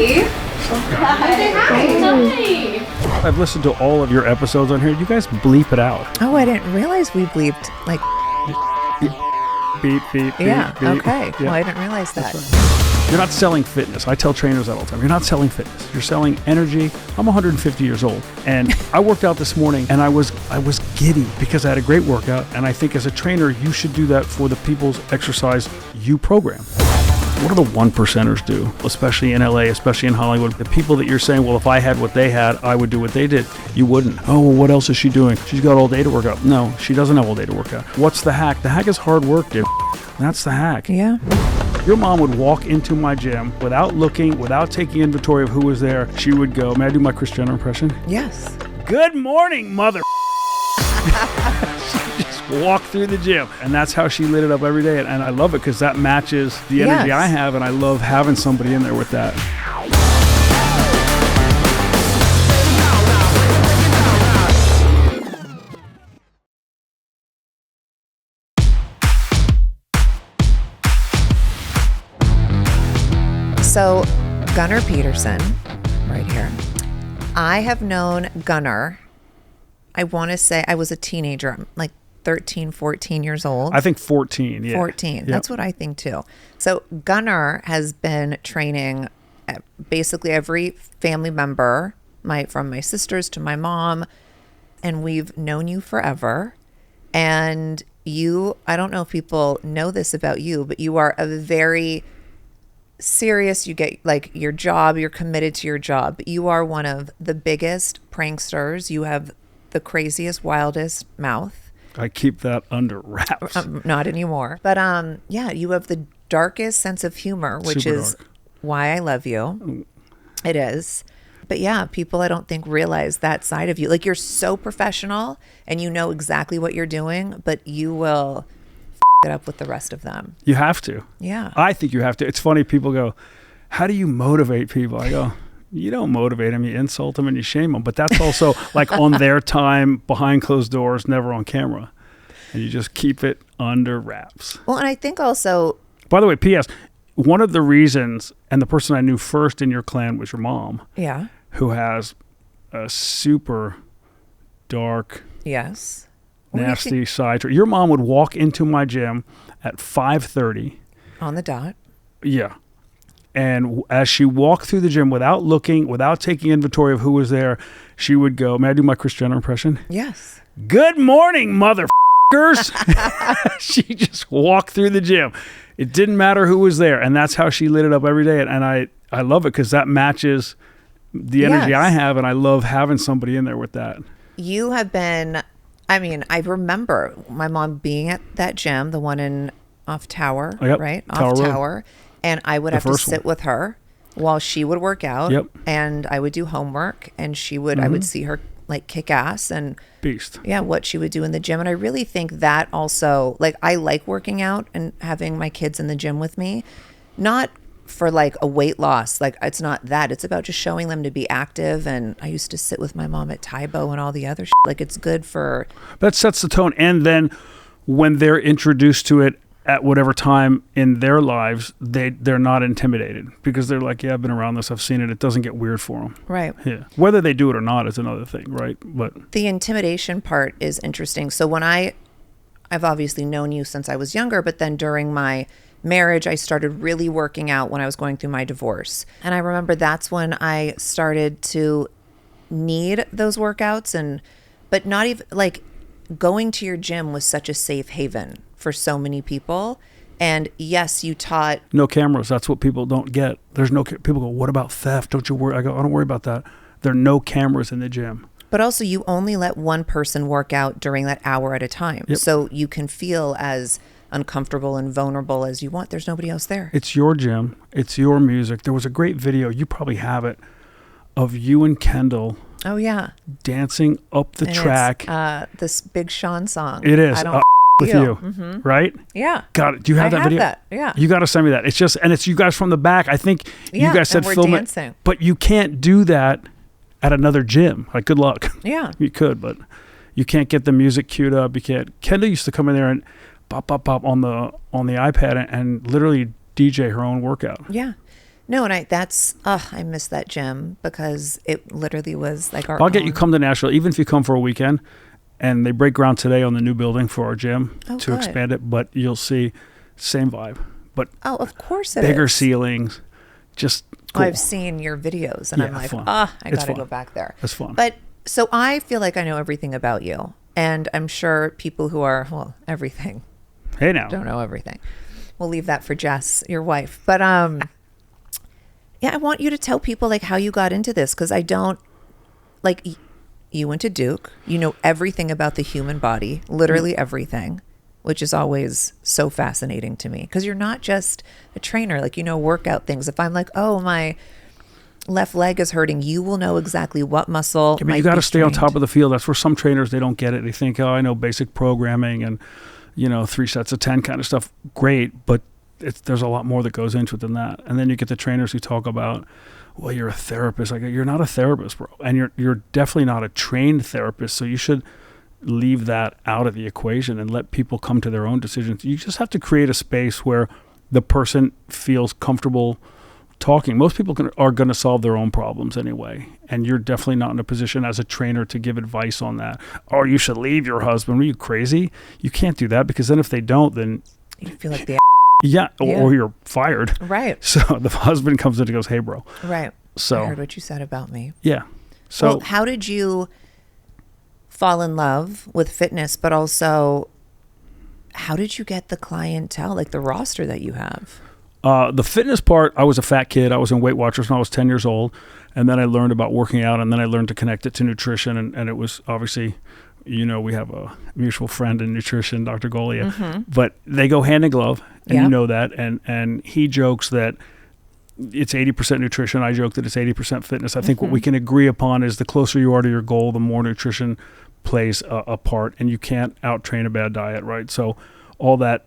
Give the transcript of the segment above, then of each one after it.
Hi. Hi. I've listened to all of your episodes on here. You guys bleep it out. Oh, I didn't realize we bleeped like beep, beep, beep, yeah. beep. Okay. Yeah. Well, I didn't realize that. You're not selling fitness. I tell trainers that all the time. You're not selling fitness. You're selling energy. I'm 150 years old, and I worked out this morning, and I was giddy because I had a great workout. And I think as a trainer, you should do that for the people's exercise you program. What do the 1%ers do, especially in LA, especially in Hollywood? The people that you're saying, well, if I had what they had, I would do what they did. You wouldn't. Oh, well, what else is she doing? She's got all day to work out. No, she doesn't have all day to work out. What's the hack? The hack is hard work, dude. That's the hack. Yeah. Your mom would walk into my gym without looking, without taking inventory of who was there. She would go, may I do my Kris Jenner impression? Yes. Good morning, mother. She just walked through the gym. And that's how she lit it up every day. And I love it because that matches the energy I have. And I love having somebody in there with that. So, Gunnar Peterson, right here. I have known Gunnar, I want to say I was a teenager. I'm like 13, 14 years old. I think 14, yeah. 14. Yep. That's what I think too. So, Gunnar has been training basically every family member, from my sisters to my mom, and we've known you forever. And you, I don't know if people know this about you, but you are a very serious, you get like your job, you're committed to your job, but you are one of the biggest pranksters. You have the craziest, wildest mouth. I keep that under wraps. Not anymore. But yeah, you have the darkest sense of humor, which Super is dark. why I love you. It is. But yeah, people I don't think realize that side of you. Like, you're so professional and you know exactly what you're doing, but you will it up with the rest of them. You have to. Yeah. I think you have to. It's funny, people go, how do you motivate people? I go, you don't motivate them, you insult them and you shame them. But that's also like on their time, behind closed doors, never on camera. And you just keep it under wraps. Well, and I think also... By the way, P.S., one of the reasons, and the person I knew first in your clan was your mom. Yeah. Who has a super dark... Yes. Nasty side. Your mom would walk into my gym at 5:30 on the dot. Yeah. And as she walked through the gym without looking, without taking inventory of who was there, she would go, may I do my Kris Jenner impression? Yes. Good morning, motherfuckers. She just walked through the gym. It didn't matter who was there. And that's how she lit it up every day. And I love it because that matches the energy I have. And I love having somebody in there with that. You have been... I mean, I remember my mom being at that gym, the one in off Tower, right? Off Tower. And I would have to sit with her while she would work out. Yep. And I would do homework and she would, I would see her like kick ass and beast. Yeah. What she would do in the gym. And I really think that also, like, I like working out and having my kids in the gym with me, not for like a weight loss. Like, it's not that. It's about just showing them to be active. And I used to sit with my mom at Taibo and all the other shit. Like, it's good for... That sets the tone. And then when they're introduced to it at whatever time in their lives, they're not intimidated because they're like, yeah, I've been around this. I've seen it. It doesn't get weird for them. Right. Yeah. Whether they do it or not is another thing, right? But the intimidation part is interesting. So when I've obviously known you since I was younger, but then during my marriage, I started really working out when I was going through my divorce. And I remember that's when I started to need those workouts, but not even like going to your gym was such a safe haven for so many people. And yes, you taught... No cameras. That's what people don't get. There's no... People go, what about theft? Don't you worry? I go, I don't worry about that. There are no cameras in the gym. But also you only let one person work out during that hour at a time. Yep. So you can feel as uncomfortable and vulnerable as you want. There's nobody else there. It's your gym. It's your music. There was a great video, you probably have it, of you and Kendall. Oh, yeah. Dancing up the track. It's, this Big Sean song. It is. I don't with you, right? Yeah. Got it. Do you have that video? That. Yeah. You got to send me that. It's just, and it's you guys from the back. I think you guys said film it, but you can't do that at another gym. Like, good luck. Yeah. You could, but you can't get the music queued up. You can't. Kendall used to come in there and pop on the iPad and literally DJ her own workout. Yeah. No, and I miss that gym because it literally was like our I'll get you come to Nashville, even if you come for a weekend, and they break ground today on the new building for our gym to expand it, but you'll see same vibe. But of course it bigger is. ceilings, just cool. I've seen your videos and I'm like, fun. I It's got to fun. go back there. It's fun. But so I feel like I know everything about you. And I'm sure people who are, everything. Hey now. Don't know everything. We'll leave that for Jess, your wife. But yeah, I want you to tell people like how you got into this, because I don't, like, you went to Duke. You know everything about the human body, literally everything, which is always so fascinating to me, because you're not just a trainer. Like, workout things. If I'm like, oh, my left leg is hurting, you will know exactly what muscle. I mean, you got to stay on top of the field. That's where some trainers, they don't get it. They think, oh, I know basic programming and 3 sets of 10 kind of stuff. Great, but there's a lot more that goes into it than that. And then you get the trainers who talk about, well, you're a therapist. Like, you're not a therapist, bro. And you're definitely not a trained therapist. So you should leave that out of the equation and let people come to their own decisions. You just have to create a space where the person feels comfortable talking. Most people are going to solve their own problems anyway. And you're definitely not in a position as a trainer to give advice on that. Or you should leave your husband. Are you crazy? You can't do that, because then if they don't, then You feel like the yeah, or you're fired. Right. So the husband comes in and goes, hey, bro. Right. So I heard what you said about me. Yeah. So Well, how did you fall in love with fitness, but also how did you get the clientele, like the roster that you have? The fitness part, I was a fat kid. I was in Weight Watchers when I was 10 years old. And then I learned about working out, and then I learned to connect it to nutrition. And it was obviously, we have a mutual friend in nutrition, Dr. Golia, but they go hand in glove, and you know that. And he jokes that it's 80% nutrition. I joke that it's 80% fitness. I think what we can agree upon is the closer you are to your goal, the more nutrition plays a part, and you can't out-train a bad diet, right? So all that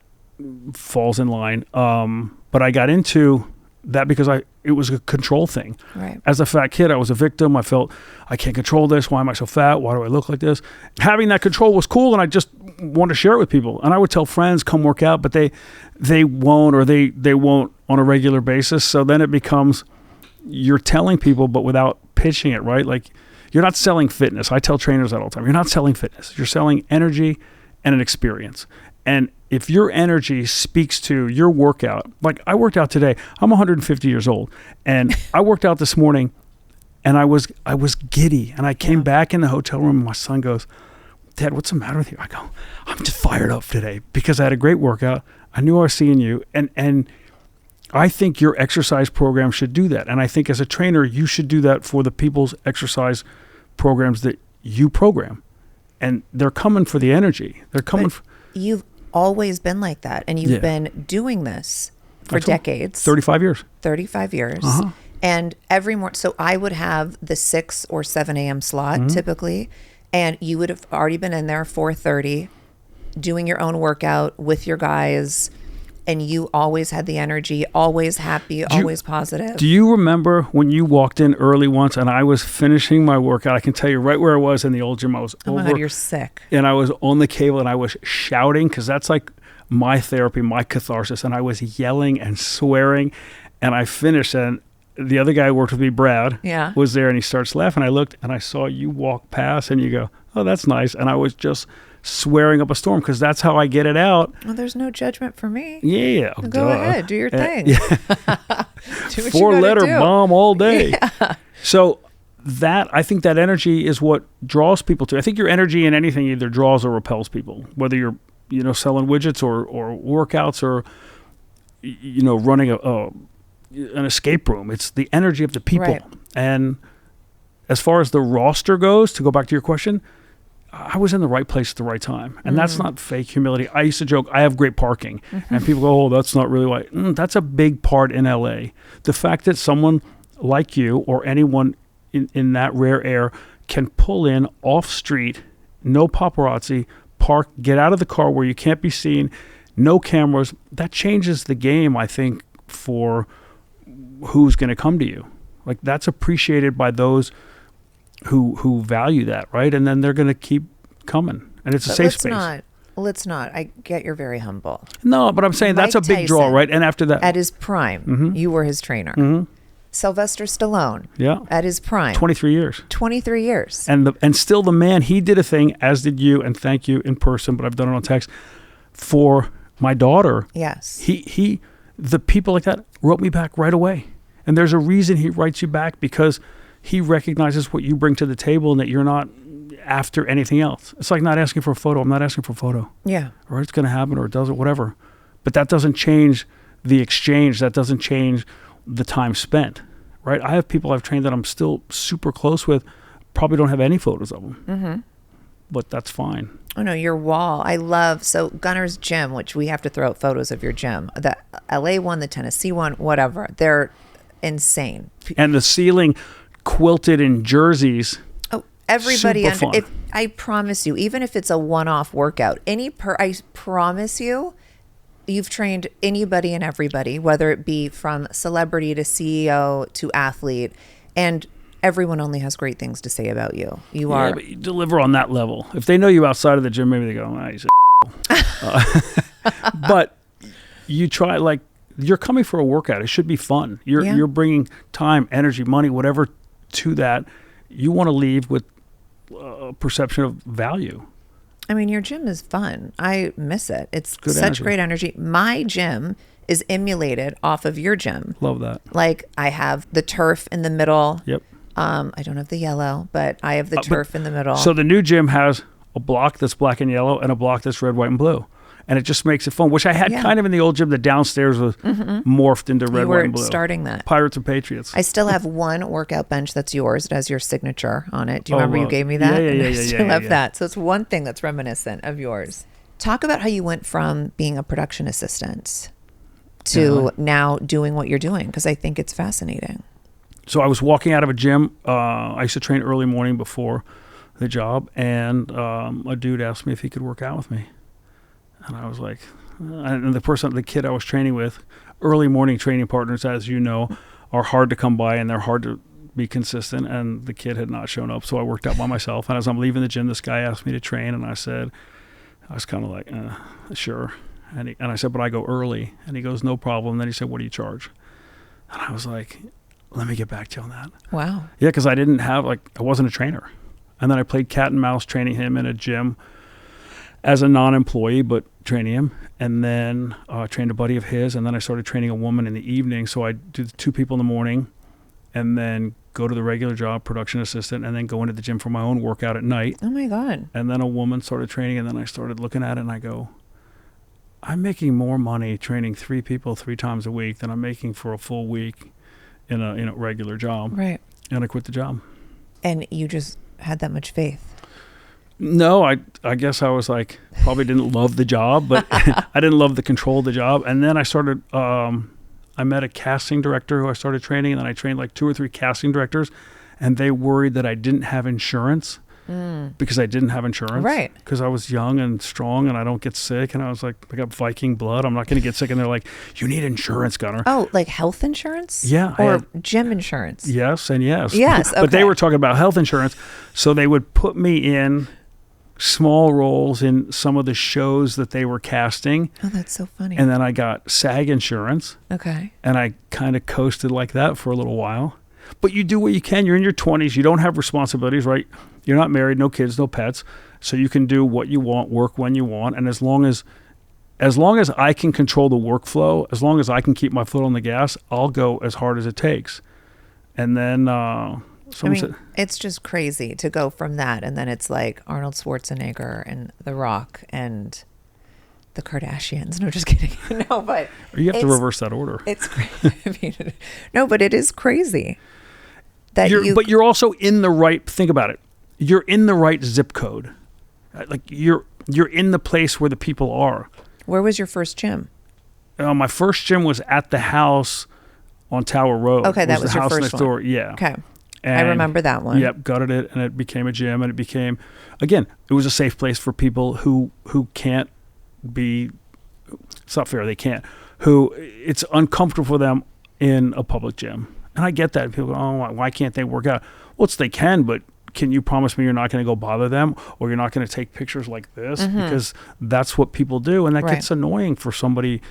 falls in line. But I got into that because it was a control thing. Right. As a fat kid, I was a victim. I felt I can't control this. Why am I so fat? Why do I look like this? Having that control was cool, and I just wanted to share it with people. And I would tell friends, come work out, but they won't, or they won't on a regular basis. So then it becomes you're telling people, but without pitching it, right? Like, you're not selling fitness. I tell trainers that all the time. You're not selling fitness. You're selling energy and an experience. And if your energy speaks to your workout, like I worked out today, I'm 150 years old, and I worked out this morning, and I was giddy, and I came back in the hotel room, and my son goes, Dad, what's the matter with you? I go, I'm just fired up today because I had a great workout. I knew I was seeing you, and I think your exercise program should do that. And I think as a trainer, you should do that for the people's exercise programs that you program. And they're coming for the energy. They're coming. You've always been like that. And you've been doing this for decades. 35 years. 35 years. And every morning, so I would have the 6 or 7 a.m. slot typically. And you would have already been in there 4:30 doing your own workout with your guys. And you always had the energy, always happy, always positive. Do you remember when you walked in early once and I was finishing my workout? I can tell you right where I was in the old gym. I was oh my God, you're sick. And I was on the cable and I was shouting, because that's like my therapy, my catharsis. And I was yelling and swearing. And I finished, and the other guy who worked with me, Brad, was there, and he starts laughing. I looked and I saw you walk past, and you go, oh, that's nice. And I was just swearing up a storm, because that's how I get it out. Well, there's no judgment for me. Yeah. Go ahead. Do your thing. Yeah. Do what 4-letter bomb all day. Yeah. So I think that energy is what draws people to. I think your energy in anything either draws or repels people, whether you're, selling widgets or workouts or, running an escape room. It's the energy of the people. Right. And as far as the roster goes, to go back to your question, I was in the right place at the right time. And that's not fake humility. I used to joke, I have great parking. And people go, oh, that's not really why. That's a big part in LA. The fact that someone like you or anyone in that rare air can pull in off street, no paparazzi, park, get out of the car where you can't be seen, no cameras, that changes the game, I think, for who's going to come to you. Like, that's appreciated by those who value that, right? And then they're going to keep coming, and it's a safe space. let's not. I get you're very humble. No, but I'm saying that's a Mike big draw, Tyson, right? And after that, at his prime, you were his trainer. Sylvester Stallone, at his prime, 23 years. 23 years. And still the man, he did a thing, as did you, and thank you in person, but I've done it on text, for my daughter. Yes. He the people like that wrote me back right away. And there's a reason he writes you back, because he recognizes what you bring to the table and that you're not after anything else. It's like not asking for a photo. I'm not asking for a photo. Yeah. Or it's going to happen, or it doesn't, whatever. But that doesn't change the exchange. That doesn't change the time spent, right? I have people I've trained that I'm still super close with, probably don't have any photos of them. But that's fine. Oh no, your wall. I love, so Gunnar's gym, which we have to throw out photos of your gym. The LA one, the Tennessee one, whatever. They're insane. And the ceiling quilted in jerseys. Oh, everybody. Super fun. If I promise you, even if it's a one-off workout, I promise you, you've trained anybody and everybody, whether it be from celebrity to CEO to athlete, and everyone only has great things to say about you. You are. But you deliver on that level. If they know you outside of the gym, maybe they go, he's a But you try, like, you're coming for a workout. It should be fun. You're bringing time, energy, money, whatever to that. You want to leave with a perception of value. I mean, your gym is fun. I miss it. It's Good such energy. great energy. My gym is emulated off of your gym. Love that. Like, I have the turf in the middle. Yep. I don't have the yellow, but I have the turf in the middle. So the new gym has a block that's black and yellow and a block that's red, white, and blue. And it just makes it fun, which I had kind of in the old gym. The downstairs was morphed into red, white, and blue. Starting that. Pirates and Patriots. I still have one workout bench that's yours. It has your signature on it. Do you remember you gave me that? Yeah. I still love that. So it's one thing that's reminiscent of yours. Talk about how you went from being a production assistant to now doing what you're doing, because I think it's fascinating. So I was walking out of a gym. I used to train early morning before the job, and a dude asked me if he could work out with me. And I was like, and the kid I was training with, early morning training partners, as you know, are hard to come by and they're hard to be consistent. And the kid had not shown up. So I worked out by myself. And as I'm leaving the gym, this guy asked me to train. And I was kind of like, sure. And I said, but I go early. And he goes, no problem. And then he said, what do you charge? And I was like, let me get back to you on that. Wow. Yeah, because I wasn't a trainer. And then I played cat and mouse training him in a gym as a non-employee, but training him. And then trained a buddy of his. And then I started training a woman in the evening. So I do 2 people in the morning and then go to the regular job, production assistant, and then go into the gym for my own workout at night. Oh my God. And then a woman started training, and then I started looking at it and I go, I'm making more money training 3 people 3 times a week than I'm making for a full week in a regular job. Right. And I quit the job. And you just had that much faith. No, I guess I was like, probably didn't love the job, but I didn't love the control of the job. And then I started, I met a casting director who I started training, and then I trained like 2 or 3 casting directors, and they worried that I didn't have insurance because I didn't have insurance. Right. Because I was young and strong and I don't get sick. And I was like, I got Viking blood. I'm not going to get sick. And they're like, you need insurance, Gunnar. Oh, like health insurance? Yeah. Or gym insurance? Yes and yes. Yes, okay. But they were talking about health insurance. So they would put me in small roles in some of the shows that they were casting. Oh, that's so funny. And then I got SAG insurance. Okay. And I kind of coasted like that for a little while. But you do what you can. You're in your 20s. You don't have responsibilities, right? You're not married, no kids, no pets. So you can do what you want, work when you want. And as long as I can control the workflow, as long as I can keep my foot on the gas, I'll go as hard as it takes. And then said, it's just crazy to go from that. And then it's like Arnold Schwarzenegger and The Rock and the Kardashians. No, just kidding. No, but you have to reverse that order. It's crazy. No, but it is crazy. But you're also in the right, think about it. You're in the right zip code. Like you're in the place where the people are. Where was your first gym? My first gym was at the house on Tower Road. Okay, that was the your house first next one. door. Yeah. Okay. And I remember that one. Yep, gutted it, and it became a gym, and it became, again, it was a safe place for people who can't be, it's not fair, they can't, who it's uncomfortable for them in a public gym. And I get that. People go, oh, why can't they work out? Well, they can, but can you promise me you're not going to go bother them, or you're not going to take pictures like this? Because that's what people do. And that gets annoying for somebody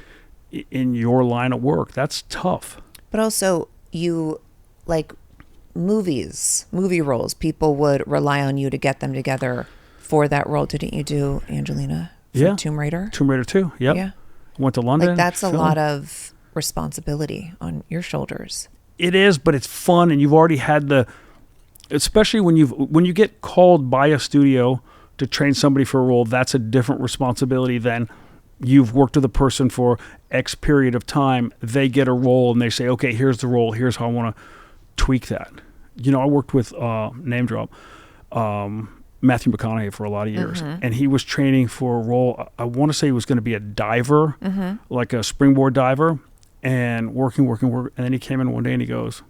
in your line of work. That's tough. But also, you like movie roles. People would rely on you to get them together for that role. Didn't you do Angelina? Yeah. Tomb Raider? Tomb Raider 2. Yep. Yeah. Went to London. Like, that's a lot of responsibility on your shoulders. It is, but it's fun, and you've already had especially when you get called by a studio to train somebody for a role, that's a different responsibility than you've worked with a person for X period of time. They get a role and they say, okay, here's the role. Here's how I want to tweak that. I worked with, name drop, Matthew McConaughey for a lot of years, and he was training for a role. I want to say he was going to be a diver, like a springboard diver, and working. And then he came in one day and he goes,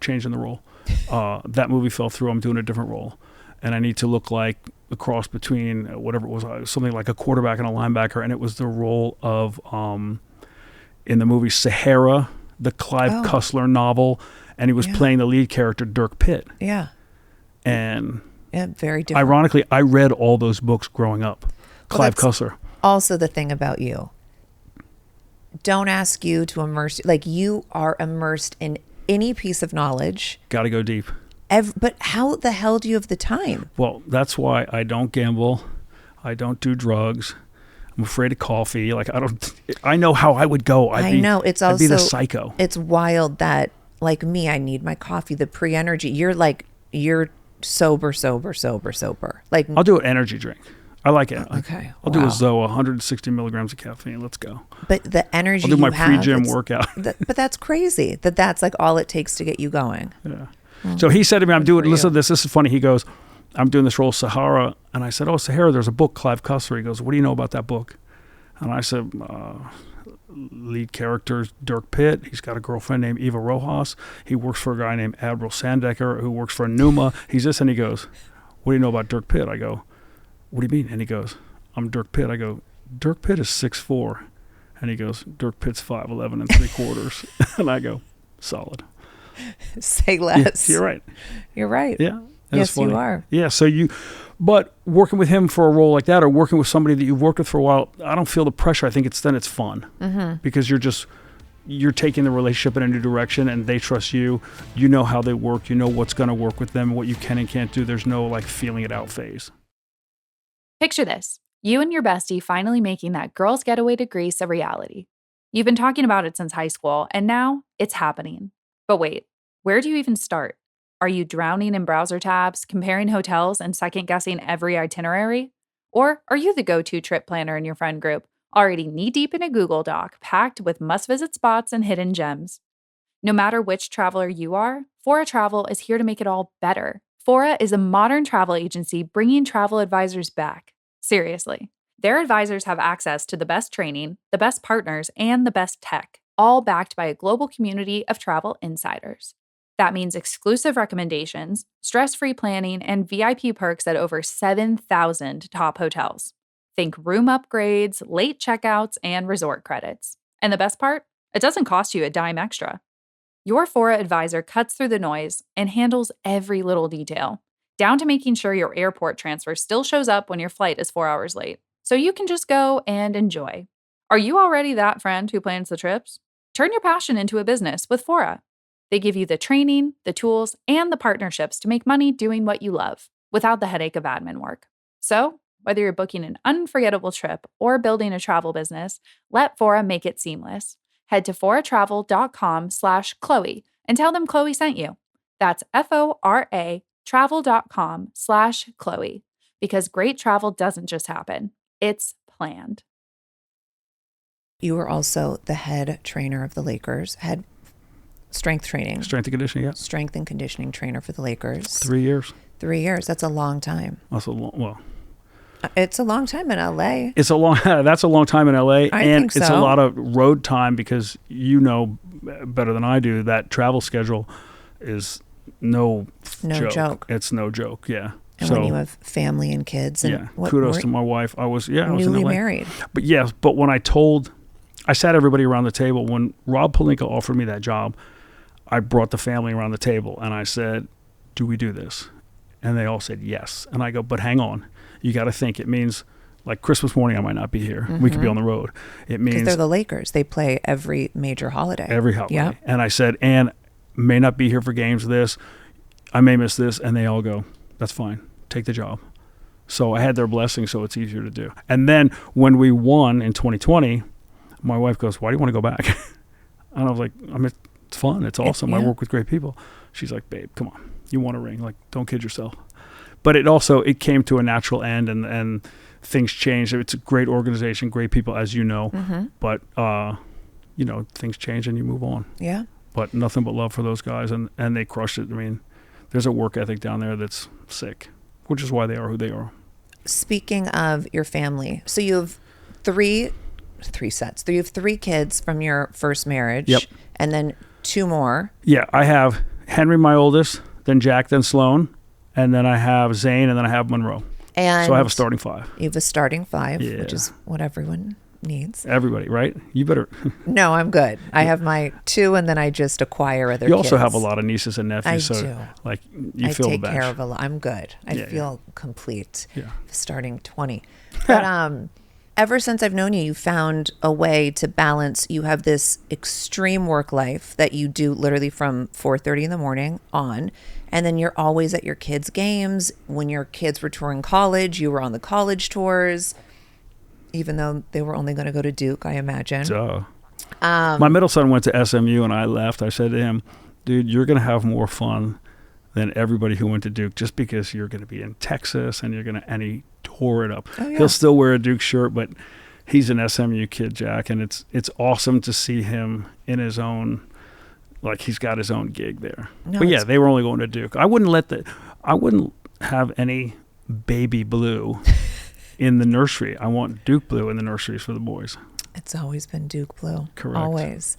changing the role. That movie fell through. I'm doing a different role. And I need to look like a cross between whatever it was, something like a quarterback and a linebacker. And it was the role of, in the movie Sahara, the Clive Cussler novel. And he was playing the lead character, Dirk Pitt. Yeah. And very different. Ironically, I read all those books growing up. Clive Cussler. Also the thing about you. Don't ask you to immerse, like, you are immersed in any piece of knowledge. Got to go deep. But how the hell do you have the time? Well, that's why I don't gamble. I don't do drugs. I'm afraid of coffee. Like, I know how I would go. I'd be the psycho. It's wild that, like me, I need my coffee, the pre-energy. You're sober. Like, I'll do an energy drink. I like it. Okay. I'll do a Zoa, 160 milligrams of caffeine. Let's go. But the energy I'll do my pre-gym workout. But that's crazy. That's like all it takes to get you going. Yeah. So he said to me, listen to this. This is funny. He goes, I'm doing this role, Sahara. And I said, Sahara, there's a book, Clive Cussler. He goes, what do you know about that book? And I said, lead character's Dirk Pitt. He's got a girlfriend named Eva Rojas. He works for a guy named Admiral Sandecker who works for Numa. He's this, and he goes, what do you know about Dirk Pitt? I go, what do you mean? And he goes, I'm Dirk Pitt. I go, Dirk Pitt is 6'4". And he goes, Dirk Pitt's 5'11" and 3/4. And I go, solid. Say less. Yeah, you're right. You're right. Yeah. Yes, you are. Yeah. But working with him for a role like that, or working with somebody that you've worked with for a while, I don't feel the pressure. I think it's fun because you're taking the relationship in a new direction, and they trust you. You know how they work. You know what's going to work with them, what you can and can't do. There's no like feeling it out phase. Picture this. You and your bestie finally making that girls' getaway to Greece a reality. You've been talking about it since high school, and now it's happening. But wait, where do you even start? Are you drowning in browser tabs, comparing hotels, and second-guessing every itinerary? Or are you the go-to trip planner in your friend group, already knee-deep in a Google Doc packed with must-visit spots and hidden gems? No matter which traveler you are, Fora Travel is here to make it all better. Fora is a modern travel agency bringing travel advisors back. Seriously. Their advisors have access to the best training, the best partners, and the best tech, all backed by a global community of travel insiders. That means exclusive recommendations, stress-free planning, and VIP perks at over 7,000 top hotels. Think room upgrades, late checkouts, and resort credits. And the best part? It doesn't cost you a dime extra. Your Fora advisor cuts through the noise and handles every little detail, down to making sure your airport transfer still shows up when your flight is 4 hours late, so you can just go and enjoy. Are you already that friend who plans the trips? Turn your passion into a business with Fora. They give you the training, the tools, and the partnerships to make money doing what you love, without the headache of admin work. So, whether you're booking an unforgettable trip or building a travel business, let Fora make it seamless. Head to foratravel.com/Khloe and tell them Khloe sent you. That's FORA travel.com/Khloe, because great travel doesn't just happen. It's planned. You were also the head trainer of the Lakers, head strength training. Strength and conditioning, yeah. Strength and conditioning trainer for the Lakers. 3 years. 3 years. That's a long time. That's a long, well. It's a long time in LA. That's a long time in LA. I and think so. It's a lot of road time because you know better than I do that travel schedule is no joke. It's no joke, yeah. And when you have family and kids. And kudos to my wife. I was in newly LA. married. But when I sat everybody around the table. When Rob Pelinka offered me that job, I brought the family around the table and I said, do we do this? And they all said yes. And I go, but hang on. You got to think. It means like Christmas morning, I might not be here. We could be on the road. It means because they're the Lakers. They play every major holiday. Every holiday. Yep. And I said, and may not be here for games of this. I may miss this. And they all go, that's fine. Take the job. So I had their blessing, so it's easier to do. And then when we won in 2020, my wife goes, why do you want to go back? And I was like, it's fun. It's awesome. I work with great people. She's like, babe, come on. You want a ring. Like, don't kid yourself. But it came to a natural end, and things changed. It's a great organization, great people, as you know. But, things change and you move on. Yeah. But nothing but love for those guys, and they crushed it. I mean, there's a work ethic down there that's sick, which is why they are who they are. Speaking of your family, so you have three sets. You have 3 kids from your first marriage. Yep. And then 2 more. Yeah, I have Henry, my oldest, then Jack, then Sloan, and then I have Zane, and then I have Monroe. And so I have a starting 5. You have a starting 5, Yeah. which is what everyone needs. Everybody, right? You better. No, I'm good. I have my 2, and then I just acquire other You kids. also have a lot of nieces and nephews. I so do. Like you I feel the take bench. care of a lot. I'm good. I Yeah, feel complete. Yeah. Starting 20. But ever since I've known you, you found a way to balance. You have this extreme work life that you do literally from 4:30 in the morning on. And then you're always at your kids' games. When your kids were touring college, you were on the college tours, even though they were only going to go to Duke, I imagine. Duh. My middle son went to SMU and I left. I said to him, dude, you're going to have more fun than everybody who went to Duke just because you're going to be in Texas and and he tore it up. Oh, yeah. He'll still wear a Duke shirt, but he's an SMU kid, Jack, and it's awesome to see him in his own, like he's got his own gig there. No, but yeah, they were only going to Duke. I wouldn't have any baby blue in the nursery. I want Duke blue in the nurseries for the boys. It's always been Duke blue. Correct. Always.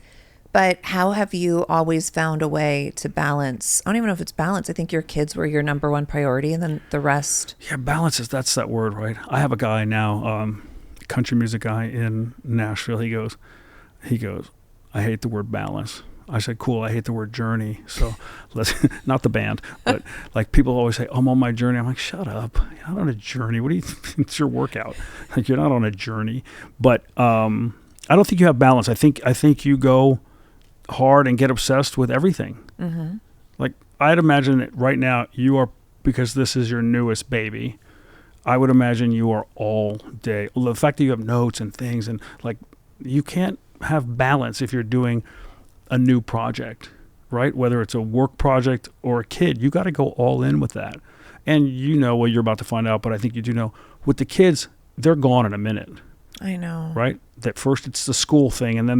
But how have you always found a way to balance? I don't even know if it's balance. I think your kids were your number one priority, and then the rest. Yeah, balance that's that word, right? I have a guy now, country music guy in Nashville. He goes, I hate the word balance. I said, cool, I hate the word journey. So let's, not the band, but like people always say, I'm on my journey. I'm like, shut up. You're not on a journey. What do you, it's your workout. Like you're not on a journey. But I don't think you have balance. I think you go hard and get obsessed with everything. Mm-hmm. Like I'd imagine that right now you are, because this is your newest baby, I would imagine you are all day. The fact that you have notes and things and like you can't have balance if you're doing a new project, right? Whether it's a work project or a kid, you got to go all in with that. And you know what you're about to find out, but I think you do know with the kids, they're gone in a minute. I know. Right? That first it's the school thing and then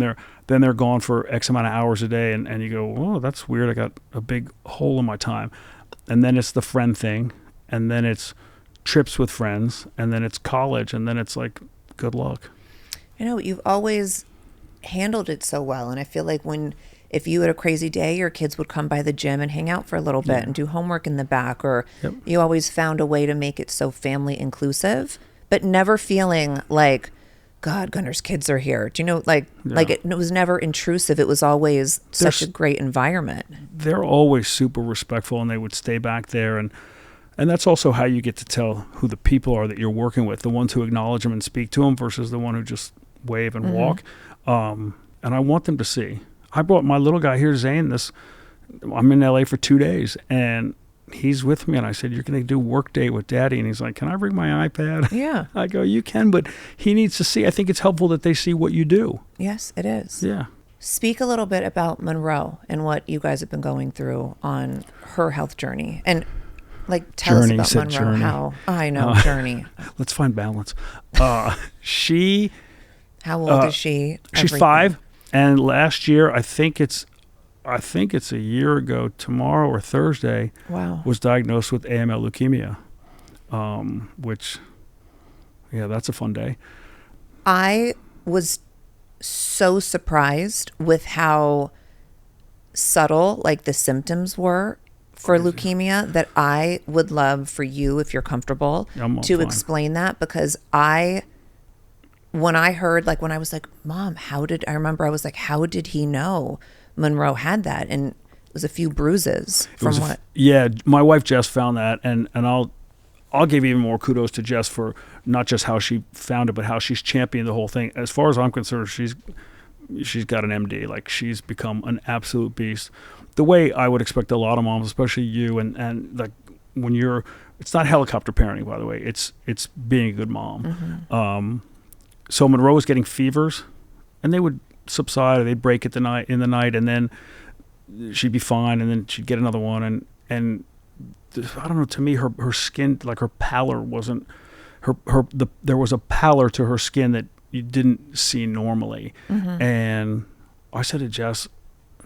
they're gone for X amount of hours a day and you go, oh, that's weird. I got a big hole in my time. And then it's the friend thing and then it's trips with friends and then it's college and then it's like, good luck. You know, you've always handled it so well, and I feel like if you had a crazy day, your kids would come by the gym and hang out for a little bit and do homework in the back, or you always found a way to make it so family inclusive, but never feeling like, God, Gunnar's kids are here. Do you know, like it was never intrusive. It was always such a great environment. They're always super respectful, and they would stay back there, and that's also how you get to tell who the people are that you're working with, the ones who acknowledge them and speak to them versus the one who just wave and walk. And I want them to see. I brought my little guy here, Zane. I'm in LA for 2 days, and he's with me. And I said, "You're going to do work day with Daddy." And he's like, "Can I bring my iPad?" Yeah. I go, "You can," but he needs to see. I think it's helpful that they see what you do. Yes, it is. Yeah. Speak a little bit about Monroe and what you guys have been going through on her health journey, and tell us about Monroe. Journey. How I know journey. Let's find balance. She. How old is she? She's 5, and last year I think it's a year ago tomorrow or Thursday. Wow. Was diagnosed with AML leukemia, which, yeah, that's a fun day. I was so surprised with how subtle the symptoms were for leukemia that I would love for you, if you're comfortable, to explain that, because when I heard, when I was like, Mom, I remember I was like, how did he know Monroe had that? And was a few bruises from what? Yeah, my wife Jess found that, and I'll give even more kudos to Jess for not just how she found it, but how she's championed the whole thing. As far as I'm concerned, she's got an MD. Like, she's become an absolute beast. The way I would expect a lot of moms, especially you, and like when you're, it's not helicopter parenting, by the way. It's being a good mom. So Monroe was getting fevers, and they would subside, or they'd break in the night, and then she'd be fine, and then she'd get another one, and I don't know, to me her skin, like her pallor wasn't there was a pallor to her skin that you didn't see normally. And I said to Jess,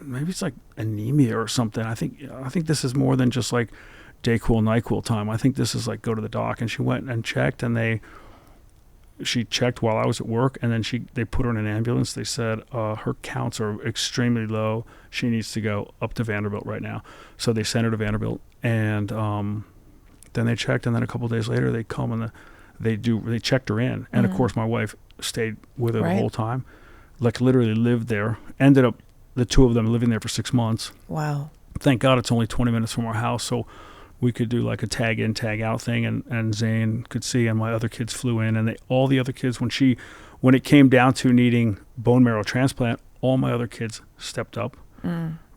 maybe it's like anemia or something. I think this is more than just like Dayquil, NyQuil time. I think this is like, go to the doc. And she went and checked, and she checked while I was at work, and then they put her in an ambulance. They said her counts are extremely low. She needs to go up to Vanderbilt right now. So they sent her to Vanderbilt, and then they checked, and then a couple of days later they come and they checked her in. And of course my wife stayed with her the whole time, like literally lived there. Ended up the two of them living there for 6 months. Wow. Thank God it's only 20 minutes from our house, so we could do like a tag in, tag out thing, and Zane could see, and my other kids flew in, and all the other kids, when it came down to needing bone marrow transplant, all my other kids stepped up,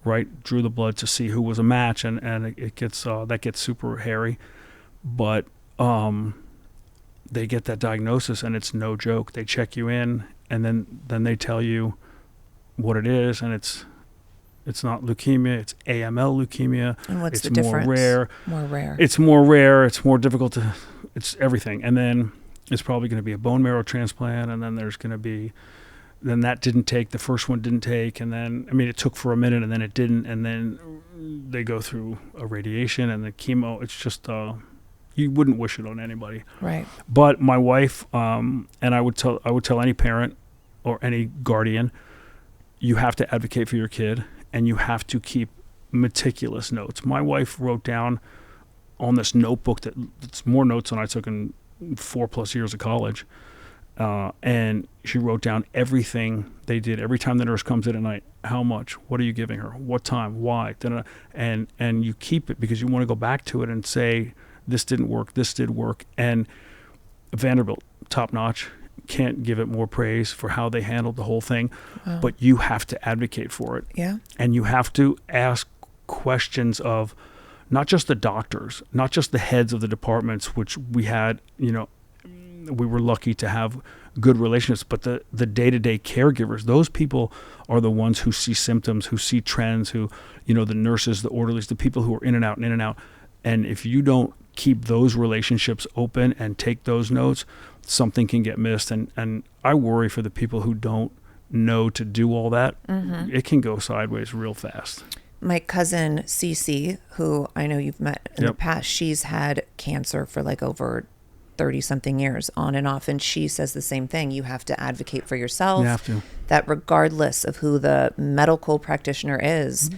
right? Drew the blood to see who was a match, and it gets that gets super hairy, but they get that diagnosis, and it's no joke. They check you in, and then they tell you what it is, and it's not leukemia, it's AML leukemia. And what's the difference? More rare. It's more rare. It's more difficult it's everything. And then it's probably going to be a bone marrow transplant. And then there's going to be, then that didn't take, the first one didn't take. And then, it took for a minute, and then it didn't. And then they go through a radiation and the chemo. It's just, you wouldn't wish it on anybody. Right. But my wife, and I would tell any parent or any guardian, you have to advocate for your kid. And you have to keep meticulous notes. My wife wrote down on this notebook that's more notes than I took in 4+ years of college. And she wrote down everything they did. Every time the nurse comes in at night, how much, what are you giving her, what time, why, and you keep it because you want to go back to it and say, this didn't work, this did work. And Vanderbilt, top notch. Can't give it more praise for how they handled the whole thing. Wow. But you have to advocate for it. Yeah. And you have to ask questions of not just the doctors, not just the heads of the departments, which we had, we were lucky to have good relationships, but the day-to-day caregivers, those people are the ones who see symptoms, who see trends, who, the nurses, the orderlies, the people who are in and out and in and out. And if you don't keep those relationships open and take those notes, something can get missed. And I worry for the people who don't know to do all that. It can go sideways real fast. My cousin Cece, who I know you've met in the past, she's had cancer for like over 30-something years on and off. And she says the same thing. You have to advocate for yourself. You have to. That regardless of who the medical practitioner is,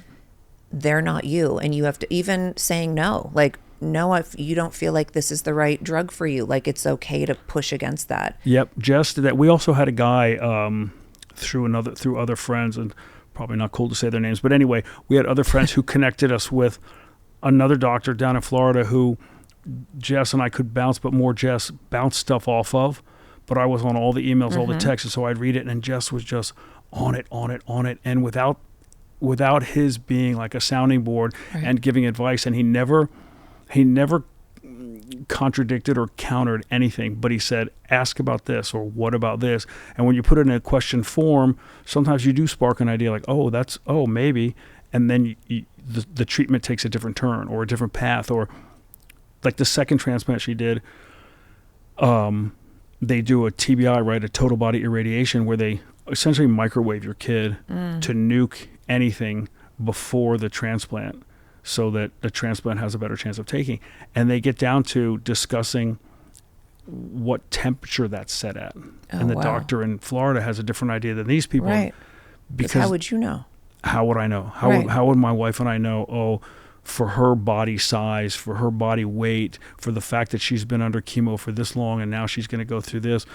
they're not you. And you have to, even saying no, like, no, if you don't feel like this is the right drug for you, like it's okay to push against that. Yep, just that. We also had a guy through other friends, and probably not cool to say their names, but anyway, we had other friends who connected us with another doctor down in Florida who Jess and I could bounce, but more Jess bounced stuff off of. But I was on all the emails, all the texts, so I'd read it, and Jess was just on it, and without his being like a sounding board and giving advice, and he never contradicted or countered anything, but he said, ask about this or what about this. And when you put it in a question form, sometimes you do spark an idea like, maybe. And then the treatment takes a different turn or a different path. Or like the second transplant she did, they do a TBI, right? A total body irradiation, where they essentially microwave your kid to nuke anything before the transplant, so that the transplant has a better chance of taking. And they get down to discussing what temperature that's set at. And the doctor in Florida has a different idea than these people. Right. Because how would you know? How would I know? How would my wife and I know, for her body size, for her body weight, for the fact that she's been under chemo for this long and now she's going to go through this,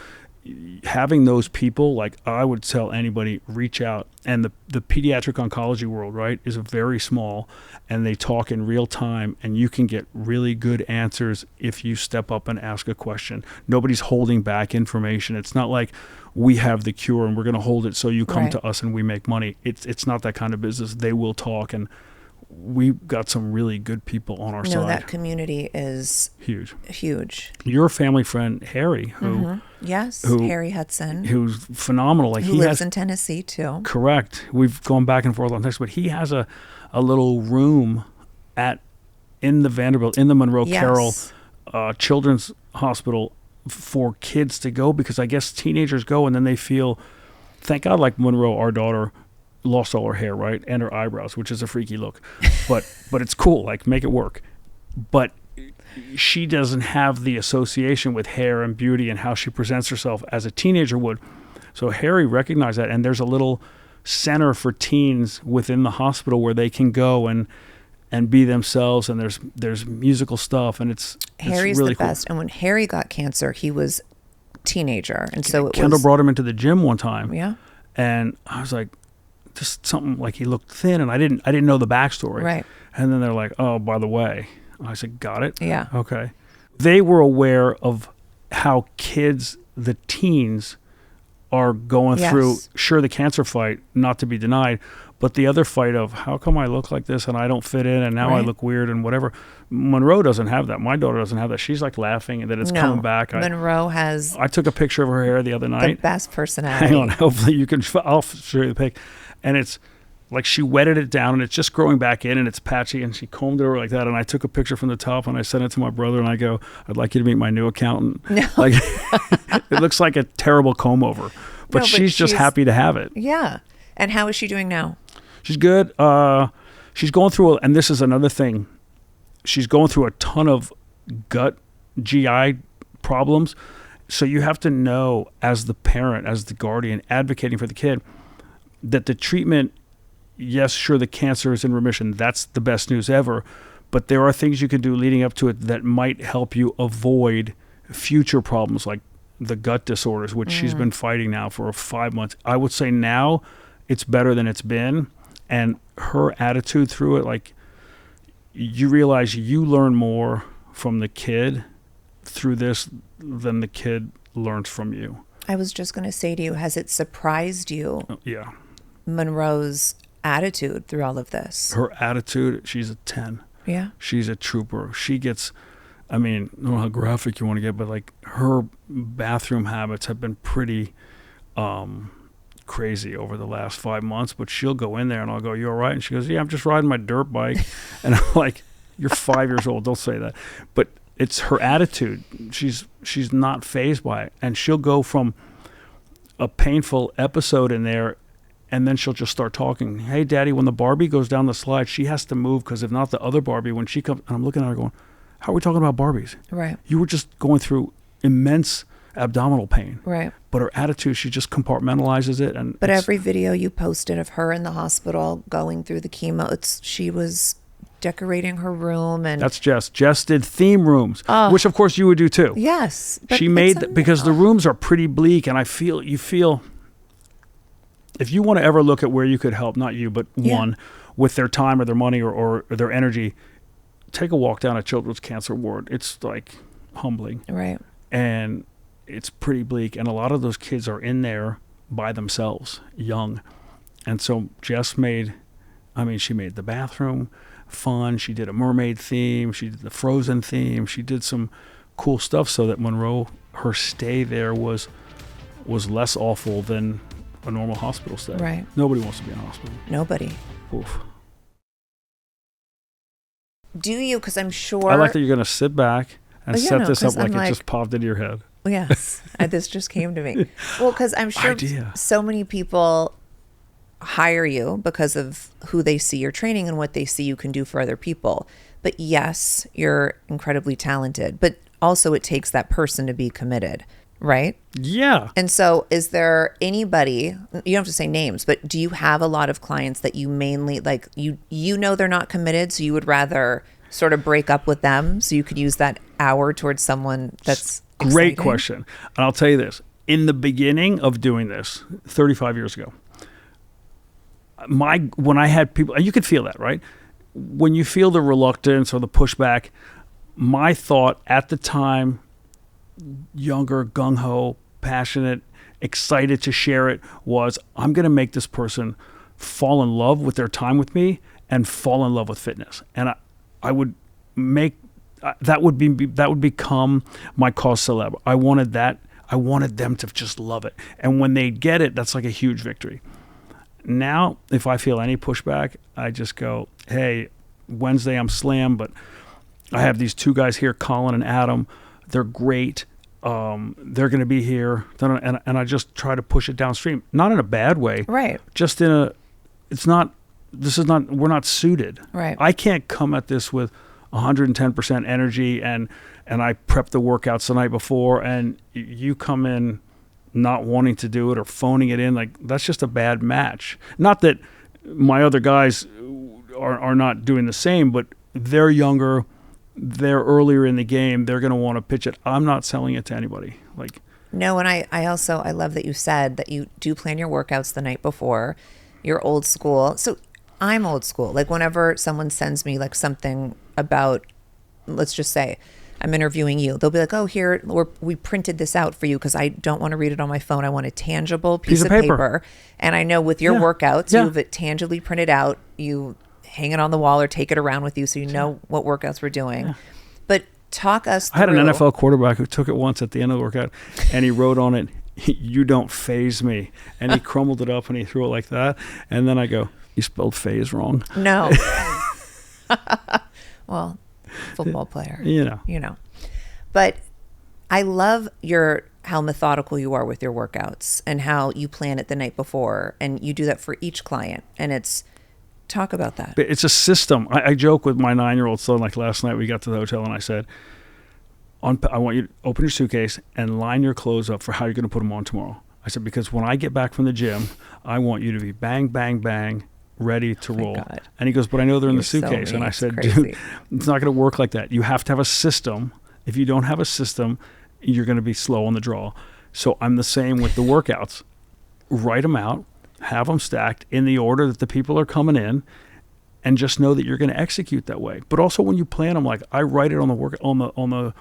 having those people, like I would tell anybody, reach out. And the pediatric oncology world, right, is very small, and they talk in real time, and you can get really good answers if you step up and ask a question. Nobody's holding back information. It's not like we have the cure and we're going to hold it so you come to us and we make money. It's not that kind of business. They will talk, and we've got some really good people on our side. No, that community is huge. Your family friend Harry, who Harry Hudson, who's phenomenal. Like who lives in Tennessee too. Correct. We've gone back and forth on text, but he has a little room in the Vanderbilt, in the Monroe Carroll Children's Hospital for kids to go, because I guess teenagers go and then they feel, thank God, like Monroe, our daughter, lost all her hair, right, and her eyebrows, which is a freaky look, but it's cool, like, make it work. But she doesn't have the association with hair and beauty and how she presents herself as a teenager would. So Harry recognized that, and there's a little center for teens within the hospital where they can go and be themselves, and there's musical stuff, and it's Harry's really the best. Cool. And when Harry got cancer, he was teenager, and so Kendall brought him into the gym one time, yeah, and I was like, just something, like he looked thin, and I didn't know the backstory. Right. And then they're like, oh, by the way. I said, got it? Yeah. Okay. They were aware of how kids, the teens, are going through, sure, the cancer fight, not to be denied, but the other fight of, how come I look like this and I don't fit in and now I look weird and whatever. Monroe doesn't have that. My daughter doesn't have that. She's like laughing and that it's coming back. Monroe has... I took a picture of her hair the other night. The best personality. Hang on. Hopefully you can... I'll show you the pic. And it's like she wetted it down and it's just growing back in and it's patchy, and she combed it over like that. And I took a picture from the top and I sent it to my brother and I go, I'd like you to meet my new accountant. No. Like, it looks like a terrible comb over, but she's just happy to have it. Yeah. And how is she doing now? She's good. She's going through, and this is another thing, she's going through a ton of gut GI problems. So you have to know, as the parent, as the guardian, advocating for the kid, that the treatment, yes, sure, the cancer is in remission. That's the best news ever. But there are things you can do leading up to it that might help you avoid future problems like the gut disorders, which she's been fighting now for 5 months. I would say now it's better than it's been. And her attitude through it, like, you realize you learn more from the kid through this than the kid learns from you. I was just going to say to you, has it surprised you? Yeah. Monroe's attitude through all of this. Her attitude, she's a 10. Yeah. She's a trooper. She gets, I mean, I don't know how graphic you want to get, but like her bathroom habits have been pretty crazy over the last 5 months. But she'll go in there and I'll go, you all right? And she goes, yeah, I'm just riding my dirt bike. And I'm like, you're 5 years old. Don't say that. But it's her attitude. She's not fazed by it. And she'll go from a painful episode in there, and then she'll just start talking. Hey, Daddy, when the Barbie goes down the slide, she has to move, because if not, the other Barbie, when she comes, and I'm looking at her going, how are we talking about Barbies? Right. You were just going through immense abdominal pain. Right. But her attitude, she just compartmentalizes it. But every video you posted of her in the hospital going through the chemo, she was decorating her room. And that's Jess. Jess did theme rooms, which of course you would do too. Yes. She made, because the rooms are pretty bleak, and you feel, if you want to ever look at where you could help, not you, but one, with their time or their money or their energy, take a walk down a children's cancer ward. It's like humbling. Right. And it's pretty bleak. And a lot of those kids are in there by themselves, young. And so Jess she made the bathroom fun. She did a mermaid theme. She did the Frozen theme. She did some cool stuff so that Monroe, her stay there was less awful than a normal hospital stay. Right. Nobody wants to be in a hospital. Nobody. Oof. Do you? Because I'm sure. I like that you're going to sit back and set this up like it just popped into your head. Yes. This just came to me. Well, because I'm sure so many people hire you because of who they see your training and what they see you can do for other people. But yes, you're incredibly talented. But also it takes that person to be committed. Right? Yeah. And so is there anybody, you don't have to say names, but do you have a lot of clients that you mainly, like, you know they're not committed, so you would rather sort of break up with them so you could use that hour towards someone that's Great exciting? question. And I'll tell you this. in the beginning of doing this 35 years ago, when I had people, and you could feel that, right? When you feel the reluctance or the pushback, my thought at the time, younger, gung-ho, passionate, excited to share it, was I'm going to make this person fall in love with their time with me and fall in love with fitness. And I would make that would become my cause célèbre. I wanted that. I wanted them to just love it. And when they get it, that's like a huge victory. Now, if I feel any pushback, I just go, hey, Wednesday I'm slammed, but I have these two guys here, Colin and Adam. They're great. They're going to be here. And I just try to push it downstream. Not in a bad way. Right. Just we're not suited. Right. I can't come at this with 110% energy and I prep the workouts the night before and you come in not wanting to do it or phoning it in. Like, that's just a bad match. Not that my other guys are not doing the same, but they're younger, they're earlier in the game, they're going to want to pitch it. I'm not selling it to anybody. Like, no, and I love that you said that you do plan your workouts the night before. You're old school. So I'm old school. Like, whenever someone sends me like something about, let's just say I'm interviewing you, they'll be like, oh, here, we printed this out for you because I don't want to read it on my phone. I want a tangible piece of paper. And I know with your workouts, you have it tangibly printed out. You hang it on the wall or take it around with you so you know what workouts we're doing. Yeah. But talk us through. I had an NFL quarterback who took it once at the end of the workout and he wrote on it, "You don't phase me." And he crumbled it up and he threw it like that. And then I go, "You spelled phase wrong." No. Well, football player. You know. But I love how methodical you are with your workouts and how you plan it the night before. And you do that for each client. And talk about that. It's a system. I joke with my 9-year-old son, like last night we got to the hotel and I said, I want you to open your suitcase and line your clothes up for how you're going to put them on tomorrow. I said, because when I get back from the gym, I want you to be bang, bang, bang, ready to roll. God. And he goes, but I know they're in the suitcase. So and I said, crazy. Dude, it's not going to work like that. You have to have a system. If you don't have a system, you're going to be slow on the draw. So I'm the same with the workouts. Write them out, have them stacked in the order that the people are coming in, and just know that you're going to execute that way. But also when you plan them, like I write it on the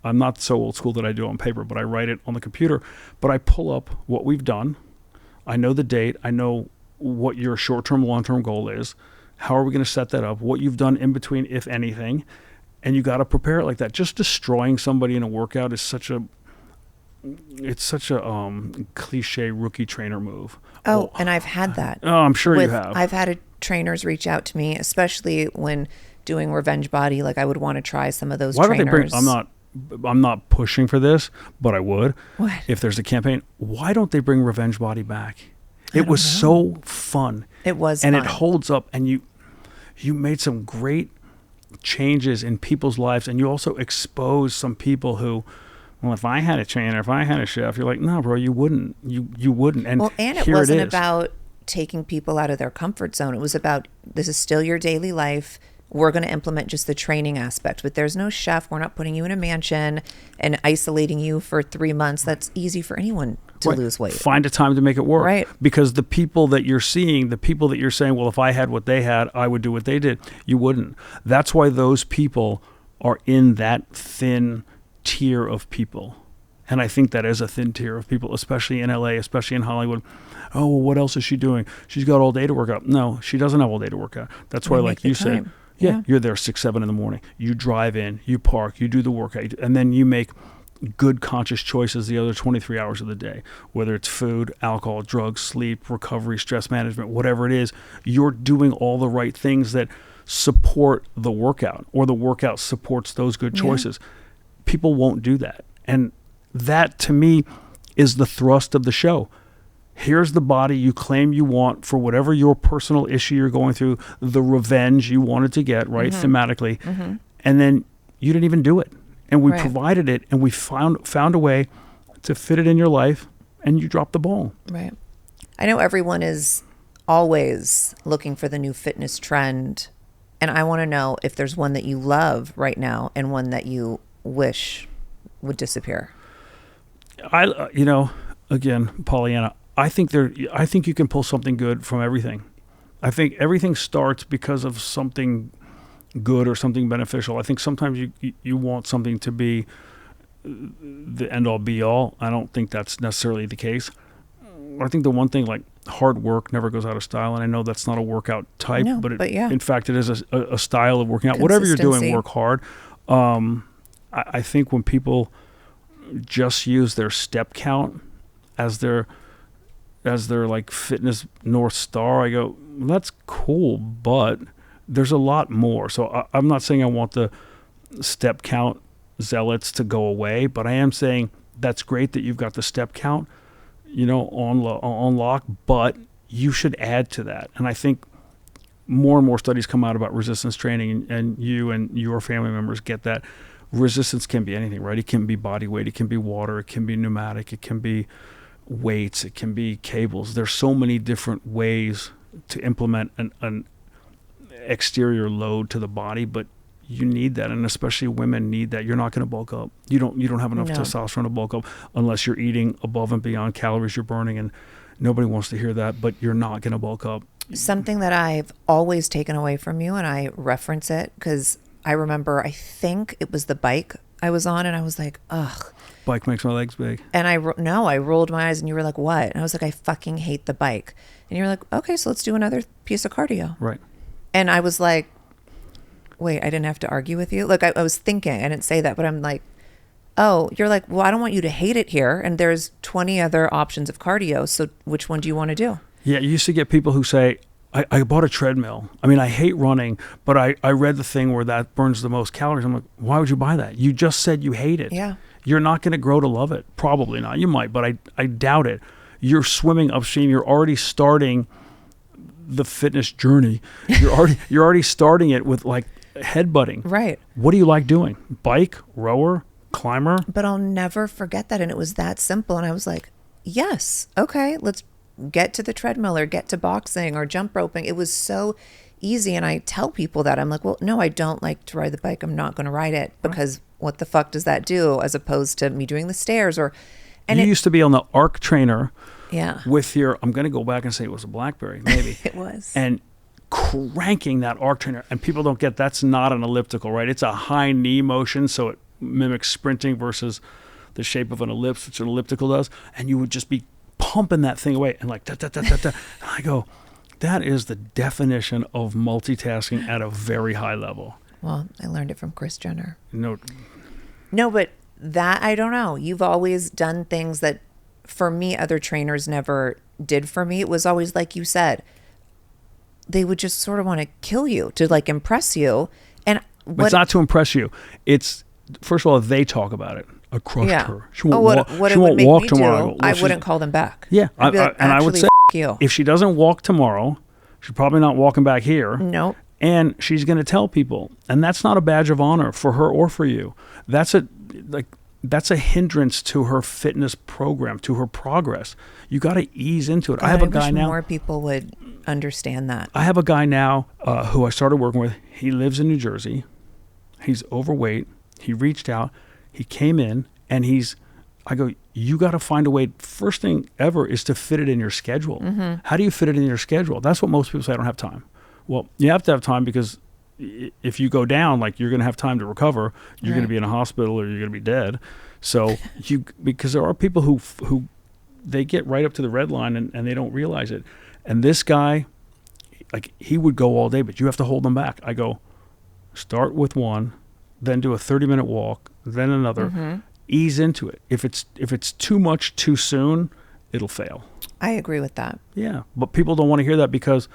I'm not so old school that I do it on paper, but I write it on the computer. But I pull up what we've done. I know the date. I know what your short-term, long-term goal is. How are we going to set that up? What you've done in between, if anything. And you got to prepare it like that. Just destroying somebody in a workout is such a cliche rookie trainer move. Oh, and I've had that. Oh, I'm sure you have. I've had trainers reach out to me, especially when doing Revenge Body. Like, I would want to try some of those trainers. Why don't they bring, I'm not pushing for this, but I would. What? If there's a campaign, why don't they bring Revenge Body back? It was so fun. It was and fun. It holds up, and you made some great changes in people's lives, and you also exposed some people who, well, if I had a trainer, if I had a chef, you're like, no, bro, you wouldn't. You wouldn't. And it wasn't about taking people out of their comfort zone. It was about, this is still your daily life. We're going to implement just the training aspect, but there's no chef. We're not putting you in a mansion and isolating you for 3 months. That's easy for anyone to lose weight. Find a time to make it work. Right. Because the people that you're seeing, the people that you're saying, well, if I had what they had, I would do what they did. You wouldn't. That's why those people are in that thin tier of people. And I think that is a thin tier of people, especially in LA, especially in Hollywood. Oh, well, what else is she doing? She's got all day to work out. No, she doesn't have all day to work out. That's why, like you said, you're there 6, 7 in the morning. You drive in, you park, you do the workout, and then you make good conscious choices the other 23 hours of the day, whether it's food, alcohol, drugs, sleep, recovery, stress management, whatever it is. You're doing all the right things that support the workout, or the workout supports those good choices. People won't do that. And that, to me, is the thrust of the show. Here's the body you claim you want for whatever your personal issue you're going through, the revenge you wanted to get, right, thematically. Mm-hmm. And then you didn't even do it. And we provided it, and we found a way to fit it in your life, and you dropped the ball. Right. I know everyone is always looking for the new fitness trend, and I want to know if there's one that you love right now and one that you wish would disappear. again, Pollyanna, I think you can pull something good from everything. I think everything starts because of something good or something beneficial. I think sometimes you want something to be the end all be all. I don't think that's necessarily the case. I think the one thing, like, hard work never goes out of style, and I know that's not a workout type, No, but yeah. in fact it is a style of working out. Whatever you're doing, work hard. I think when people just use their step count as their like fitness North Star, I go, well, that's cool, but there's a lot more. So I'm not saying I want the step count zealots to go away, but I am saying that's great that you've got the step count, on lock, but you should add to that. And I think more and more studies come out about resistance training, and you and your family members get that. Resistance can be anything, right? It can be body weight, it can be water, it can be pneumatic, it can be weights, it can be cables. There's so many different ways to implement an exterior load to the body, but you need that, and especially women need that. You're not going to bulk up. You don't have enough testosterone to bulk up unless you're eating above and beyond calories you're burning, and nobody wants to hear that, but you're not going to bulk up. Something that I've always taken away from you, and I reference it because I remember, I think it was the bike I was on, and I was like, ugh. Bike makes my legs big. And I rolled my eyes, and you were like, what? And I was like, I fucking hate the bike. And you were like, okay, so let's do another piece of cardio. Right. And I was like, wait, I didn't have to argue with you? Like, I was thinking, I didn't say that, but I'm like, oh, you're like, well, I don't want you to hate it here. And there's 20 other options of cardio. So which one do you want to do? Yeah, you used to get people who say, I bought a treadmill. I mean, I hate running, but I read the thing where that burns the most calories. I'm like, why would you buy that? You just said you hate it. Yeah. You're not going to grow to love it. Probably not. You might, but I doubt it. You're swimming upstream. You're already starting the fitness journey. You're already starting it with like headbutting. Right. What do you like doing? Bike, rower, climber? But I'll never forget that. And it was that simple. And I was like, yes, okay, let's get to the treadmill or get to boxing or jump roping. It was so easy. And I tell people that. I'm like, well, no, I don't like to ride the bike. I'm not going to ride it because what the fuck does that do, as opposed to me doing the stairs or. And you used to be on the ARC trainer. Yeah. With your, I'm going to go back and say it was a BlackBerry, maybe. It was. And cranking that ARC trainer. And people don't get, that's not an elliptical, right? It's a high knee motion, so it mimics sprinting versus the shape of an ellipse, which an elliptical does. And you would just be pumping that thing away and like, da, da, da, da, da. And I go, that is the definition of multitasking at a very high level. Well, I learned it from Kris Jenner. No, but that, I don't know. You've always done things that, for me, other trainers never did for me. It was always, like you said, they would just sort of want to kill you to like impress you. And it's not to impress you. It's, first of all, they talk about it. I crushed her. She won't walk tomorrow. I wouldn't call them back. Yeah. I'd be like, and I would say, you. If she doesn't walk tomorrow, she's probably not walking back here. Nope. And she's going to tell people. And that's not a badge of honor for her or for you. That's a hindrance to her fitness program, to her progress. You got to ease into it. God, I have a guy now. More people would understand that. I have a guy now who I started working with. He lives in New Jersey. He's overweight. He reached out. He came in, and I go, you got to find a way. First thing ever is to fit it in your schedule. Mm-hmm. How do you fit it in your schedule? That's what most people say, I don't have time. Well, you have to have time because if you go down, like, you're going to have time to recover. You're going to be in a hospital or you're going to be dead. So because there are people who they get right up to the red line and they don't realize it. And this guy, like, he would go all day, but you have to hold them back. I go, start with one, then do a 30-minute walk, then another. Mm-hmm. Ease into it. If it's too much too soon, it'll fail. I agree with that. Yeah, but people don't want to hear that because,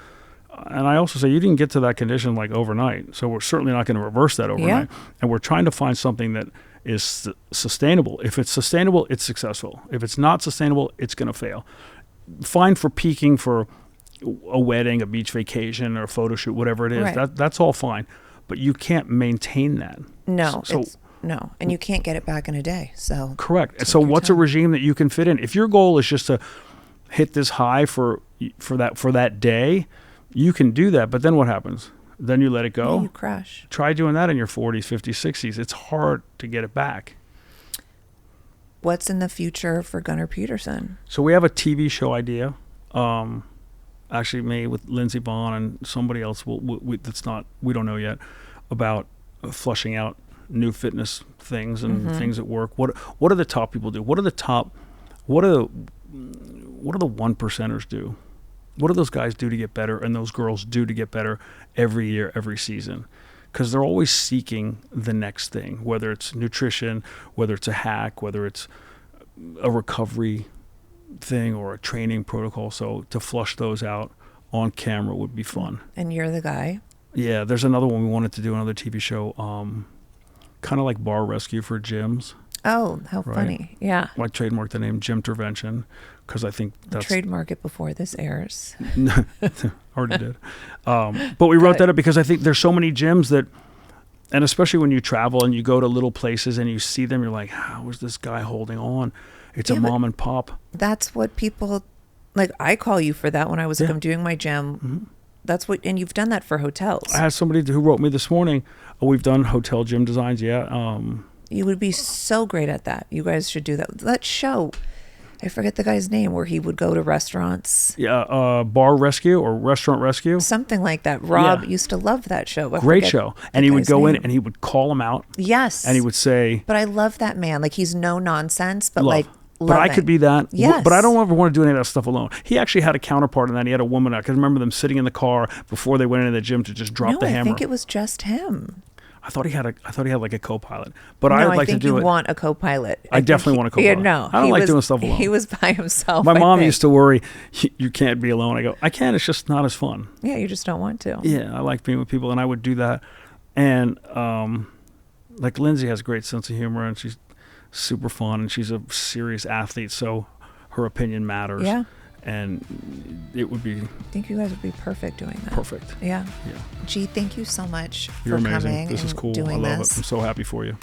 and I also say, you didn't get to that condition like overnight, so we're certainly not going to reverse that overnight. Yeah. And we're trying to find something that is sustainable. If it's sustainable, it's successful. If it's not sustainable, it's going to fail. Fine for peaking for a wedding, a beach vacation, or a photo shoot, whatever it is. Right. That's all fine, but you can't maintain that. No. No, and you can't get it back in a day. So correct. So what's a regime that you can fit in? If your goal is just to hit this high for that day, you can do that. But then what happens? Then you let it go. Yeah, you crash. Try doing that in your 40s, 50s, 60s. It's hard to get it back. what's in the future for Gunnar Peterson? So we have a TV show idea, actually made with Lindsey Vonn and somebody else. We don't know yet, about flushing out new fitness things and things at work. What do the top people do? What do the 1%ers do? What do those guys do to get better, and those girls do to get better every year, every season? Because they're always seeking the next thing, whether it's nutrition, whether it's a hack, whether it's a recovery thing or a training protocol. So to flush those out on camera would be fun. And you're the guy? Yeah, there's another one we wanted to do, another TV show, kind of like bar rescue for gyms. Oh, how funny. Yeah. I trademarked the name Gym Intervention because I think that's... Trademark it before this airs. Already did. But we wrote that up because I think there's so many gyms that, and especially when you travel and you go to little places and you see them, you're like, how is this guy holding on? It's a mom and pop. That's what people, like, I call you for that when I was like, I'm doing my gym. Mm-hmm. That's what, and you've done that for hotels. I had somebody who wrote me this morning, we've done hotel gym designs, You would be so great at that. You guys should do that. That show, I forget the guy's name, where he would go to restaurants. Yeah, Bar Rescue or Restaurant Rescue. Something like that. Rob used to love that show. Great show. And he would go in and he would call them out. Yes. And he would say... But I love that man. Like, he's no nonsense, but loving. But I could be that. Yes. But I don't ever want to do any of that stuff alone. He actually had a counterpart in that. He had a woman. I can remember them sitting in the car before they went into the gym to just drop the hammer. I think it was just him. I thought he had like a co-pilot, but I would like to do it. I think you want a co-pilot. I definitely want a co-pilot. Yeah, no, I don't like doing stuff alone. He was by himself. My mom used to worry, you can't be alone. I go, I can. It's just not as fun. Yeah, you just don't want to. Yeah, I like being with people, and I would do that. And like Lindsay has a great sense of humor, and she's super fun, and she's a serious athlete, so her opinion matters. Yeah. And it would be... I think you guys would be perfect doing that. Perfect. Yeah. Yeah. Gee, thank you so much You're for amazing. coming this is cool. doing I love this. it. I'm so happy for you.